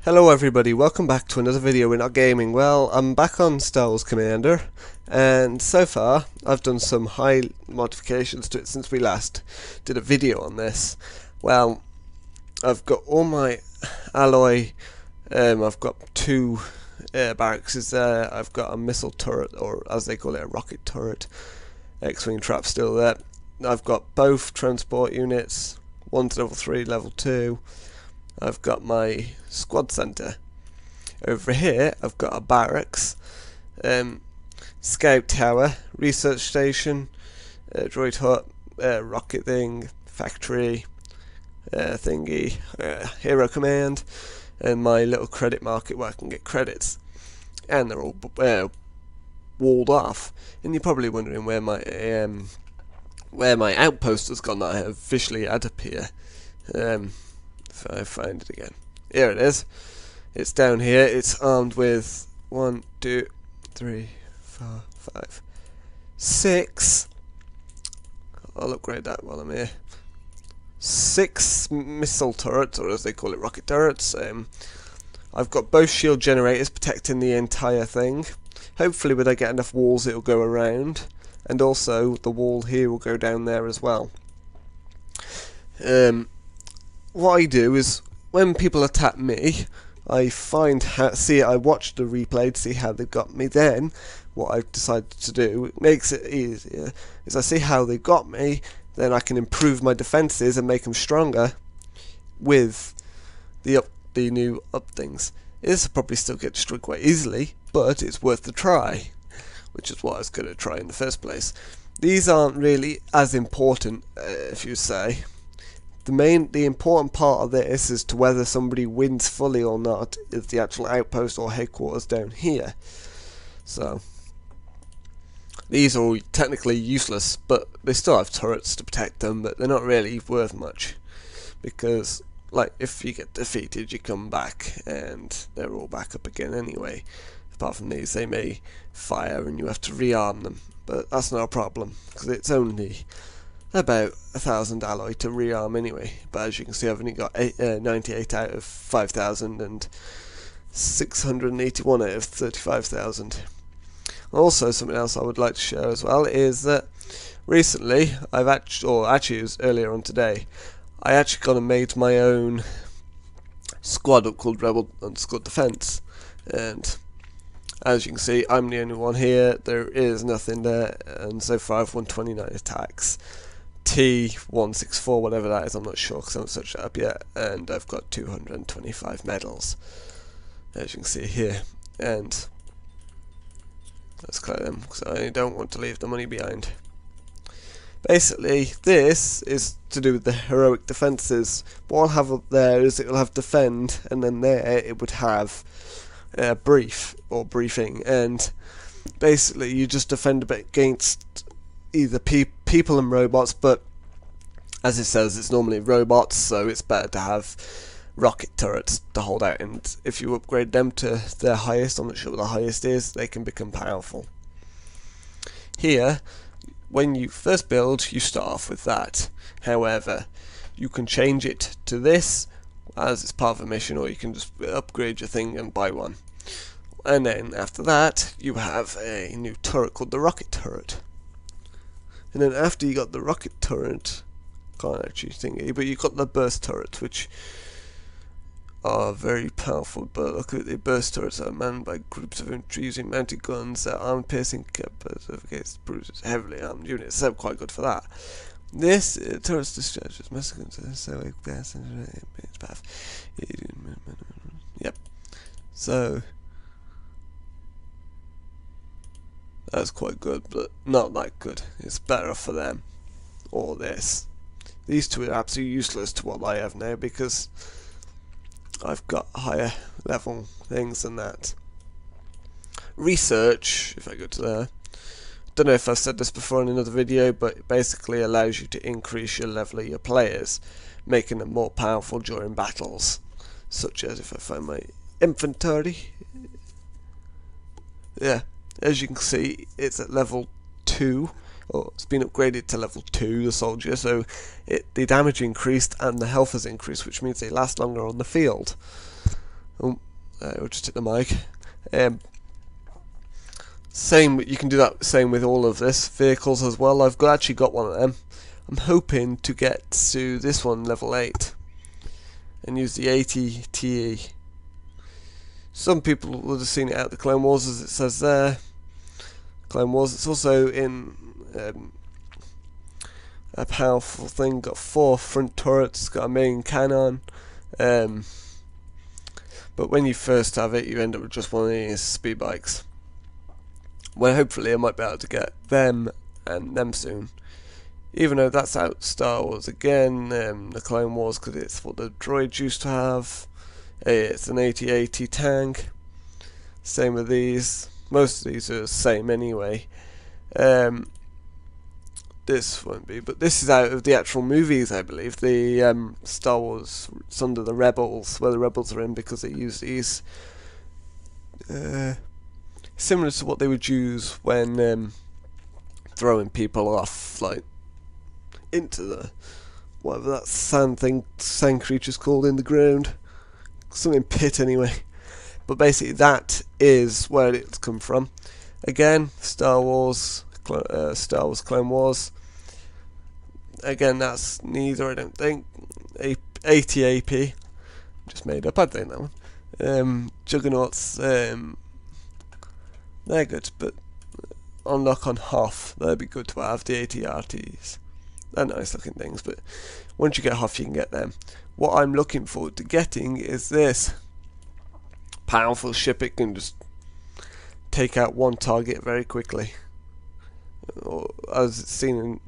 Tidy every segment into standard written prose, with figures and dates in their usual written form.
Hello everybody, welcome back to another video in our gaming. Well, I'm back on Star Wars Commander, and so far I've done some high modifications to it since we last did a video on this. Well, I've got all my alloy, I've got two barracks there, I've got a missile turret, or as they call it, a rocket turret, X-Wing trap still there. I've got both transport units, one's level 3, level 2. I've got my squad centre. Over here I've got a barracks, scout tower, research station, droid hut, rocket thing, factory, thingy, hero command, and my little credit market where I can get credits. And they're all walled off. And you're probably wondering where my outpost has gone that I officially had up here. If I find it again. Here it is. It's down here. It's armed with 1, 2, 3, 4, 5, 6. I'll upgrade that while I'm here. 6 missile turrets, or as they call it, rocket turrets. I've got both shield generators protecting the entire thing. Hopefully when I get enough walls it'll go around. And also the wall here will go down there as well. What I do is, when people attack me, I watch the replay to see how they got me. Then, what I've decided to do, it makes it easier, is I see how they got me, then I can improve my defences and make them stronger with the new up things. This will probably still get destroyed quite easily, but it's worth the try, which is what I was going to try in the first place. These aren't really as important, if you say. The important part of this as to whether somebody wins fully or not is the actual outpost or headquarters down here. So these are technically useless, but they still have turrets to protect them, but they're not really worth much, because like if you get defeated you come back and they're all back up again anyway. Apart from these, they may fire and you have to rearm them, but that's not a problem because it's only about 1,000 alloy to rearm anyway. But as you can see, I've only got 98 out of 5,000 and 681 out of 35,000. Also, something else I would like to share as well is that recently actually it was earlier on today, I actually gone and made my own squad up called Rebel Squad Defense, and as you can see, I'm the only one here. There is nothing there, and so far I've won 29 attacks. T164, whatever that is, I'm not sure because I haven't searched that up yet, and I've got 225 medals, as you can see here. And let's clear them because I don't want to leave the money behind. Basically, this is to do with the heroic defences. What I'll have up there is it'll have defend, and then there it would have brief or briefing, and basically you just defend a bit against either people and robots, but as it says, it's normally robots, so it's better to have rocket turrets to hold out, and if you upgrade them to their highest, I'm not sure what the highest is, they can become powerful. Here, when you first build, you start off with that. However, you can change it to this as it's part of a mission, or you can just upgrade your thing and buy one. And then after that, you have a new turret called the rocket turret. And then after you got the rocket turret, can't actually thingy, but you got the burst turret, which are very powerful. But look at the burst turrets are manned by groups of infantry using mounted guns that arm piercing against bruisers, heavily armed units. So quite good for that. This turret discharges massacres, so it's path. Yep. So that's quite good, but not that good. It's better for them. Or this. These two are absolutely useless to what I have now because I've got higher level things than that. Research, if I go to there, don't know if I've said this before in another video, but it basically allows you to increase your level of your players, making them more powerful during battles. Such as if I find my infantry. Yeah. As you can see, it's at level 2, or it's been upgraded to level 2, the soldier, so the damage increased and the health has increased, which means they last longer on the field. Oh, we'll just hit the mic. Same, you can do that same with all of this vehicles as well. I've actually got one of them. I'm hoping to get to this one level 8 and use the 80 TE. Some people would have seen it out the Clone Wars, as it says there. Clone Wars. It's also in a powerful thing. Got 4 front turrets. Got a main cannon. But when you first have it, you end up with just one of these speed bikes. Well, hopefully I might be able to get them and them soon. Even though that's out Star Wars again, the Clone Wars, because it's what the droids used to have. It's an 80-80 tank. Same with these. Most of these are the same anyway. This won't be, but this is out of the actual movies, I believe. The Star Wars, it's under the Rebels, where the Rebels are in, because they use these. Similar to what they would use when throwing people off, like into the whatever that sand creature's called in the ground, something pit anyway. But basically, that is where it's come from. Again, Star Wars Clone Wars. Again, that's neither, I don't think. 80 AP, just made up. I think that one. Juggernauts. They're good, but unlock on Hoth, that'd be good to have, the ATRTs. They're nice looking things, but once you get Hoth you can get them. What I'm looking forward to getting is this powerful ship. It can just take out one target very quickly. Or, as it's seen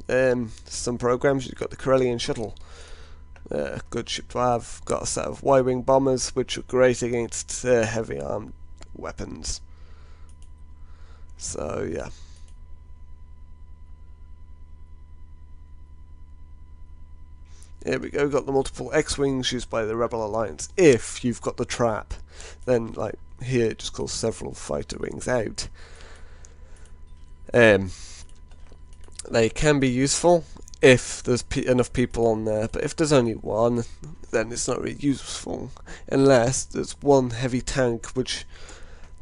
in some programs, you've got the Corellian shuttle. Good ship to have. Got a set of Y-wing bombers, which are great against heavy armed weapons. So yeah. Here we go, got the multiple X-Wings used by the Rebel Alliance. If you've got the trap, then like here it just calls several fighter wings out. They can be useful if there's enough people on there, but if there's only one, then it's not really useful, unless there's one heavy tank, which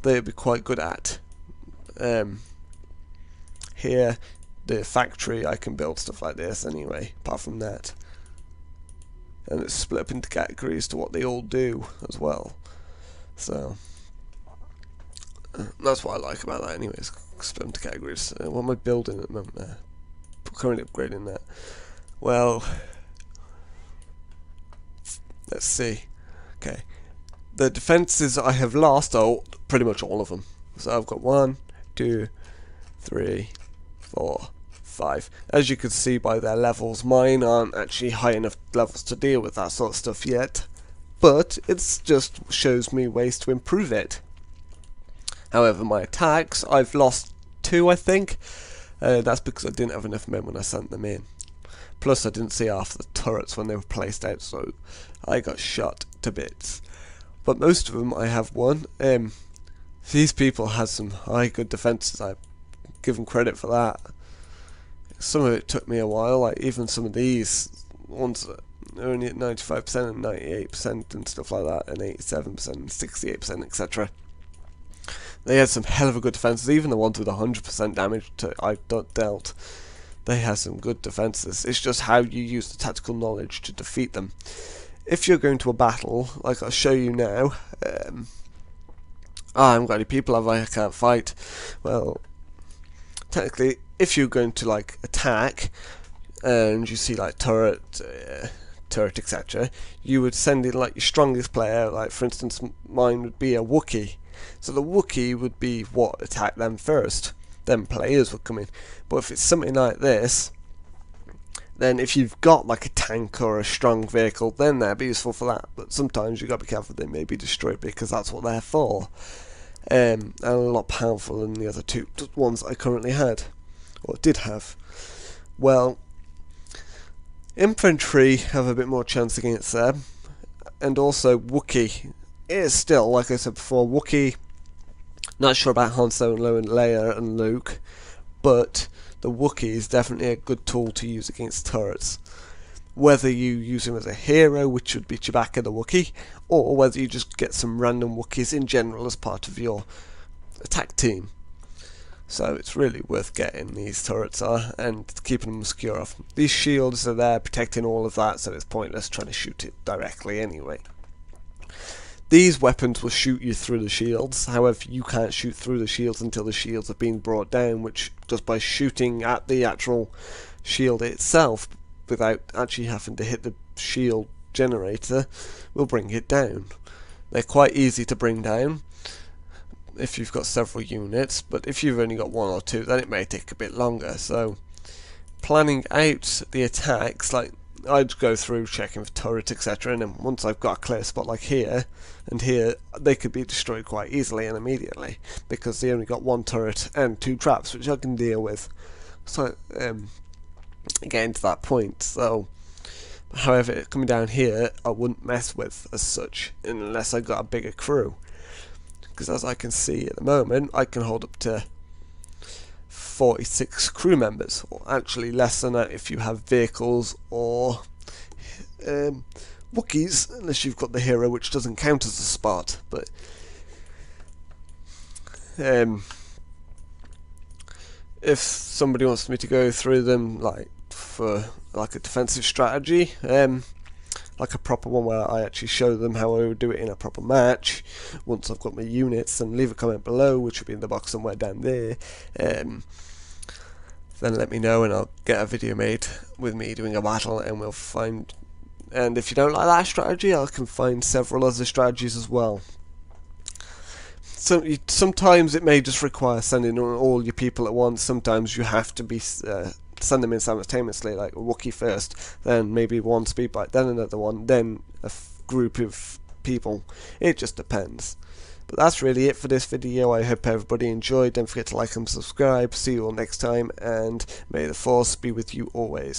they'd be quite good at. Here, the factory, I can build stuff like this anyway, apart from that. And it's split up into categories to what they all do as well. So, that's what I like about that anyways, split into categories. What am I building at the moment there? Currently upgrading that. Well, let's see. Okay. The defences I have lost are pretty much all of them. So I've got 1, 2, 3, 4, 5. As you can see by their levels, mine aren't actually high enough levels to deal with that sort of stuff yet. But it just shows me ways to improve it. However, my attacks, I've lost 2, I think. That's because I didn't have enough men when I sent them in. Plus, I didn't see half the turrets when they were placed out, so I got shot to bits. But most of them, I have won. These people had some high good defences. I give them credit for that. Some of it took me a while. Like even some of these ones that are only at 95% and 98% and stuff like that, and 87% and 68%, etc. They had some hell of a good defences. Even the ones with 100% damage I've dealt, they had some good defences. It's just how you use the tactical knowledge to defeat them. If you're going to a battle, like I'll show you now, I haven't got any people, have I? I can't fight. Well, technically, if you're going to like attack, and you see like turret, etc., you would send in like your strongest player. Like for instance, mine would be a Wookiee. So the Wookiee would be what attack them first. Then players would come in. But if it's something like this, then if you've got like a tank or a strong vehicle, then they'd be useful for that. But sometimes you've got to be careful they may be destroyed because that's what they're for. And a lot powerful than the other two ones I currently had, or did have. Well, infantry have a bit more chance against them, and also Wookiee is still, like I said before, Wookiee. Not sure about Han Solo and Leia and Luke, but the Wookiee is definitely a good tool to use against turrets. whether you use him as a hero, which would be Chewbacca the Wookiee, or whether you just get some random Wookiees in general as part of your attack team. So it's really worth getting, these turrets are, and keeping them secure off. These shields are there protecting all of that, so it's pointless trying to shoot it directly anyway. These weapons will shoot you through the shields, however you can't shoot through the shields until the shields have been brought down, which just by shooting at the actual shield itself without actually having to hit the shield generator will bring it down. They're quite easy to bring down if you've got several units, but if you've only got one or two, then it may take a bit longer. So planning out the attacks, like I'd go through checking for turret, etc., and then once I've got a clear spot like here and here, they could be destroyed quite easily and immediately because they only got one turret and two traps, which I can deal with. So getting to that point. So however, coming down here I wouldn't mess with as such unless I got a bigger crew, because as I can see at the moment I can hold up to 46 crew members, or actually less than that if you have vehicles or Wookiees, unless you've got the hero, which doesn't count as a spot. But if somebody wants me to go through them like for like a defensive strategy, like a proper one where I actually show them how I would do it in a proper match once I've got my units, then leave a comment below, which will be in the box somewhere down there. Then let me know and I'll get a video made with me doing a battle, and we'll find, and if you don't like that strategy, I can find several other strategies as well. So sometimes it may just require sending all your people at once. Sometimes you have to be send them in simultaneously, like a Wookiee first, then maybe one speed bike, then another one, then a group of people. It just depends. But that's really it for this video. I hope everybody enjoyed. Don't forget to like and subscribe. See you all next time, and may the Force be with you always.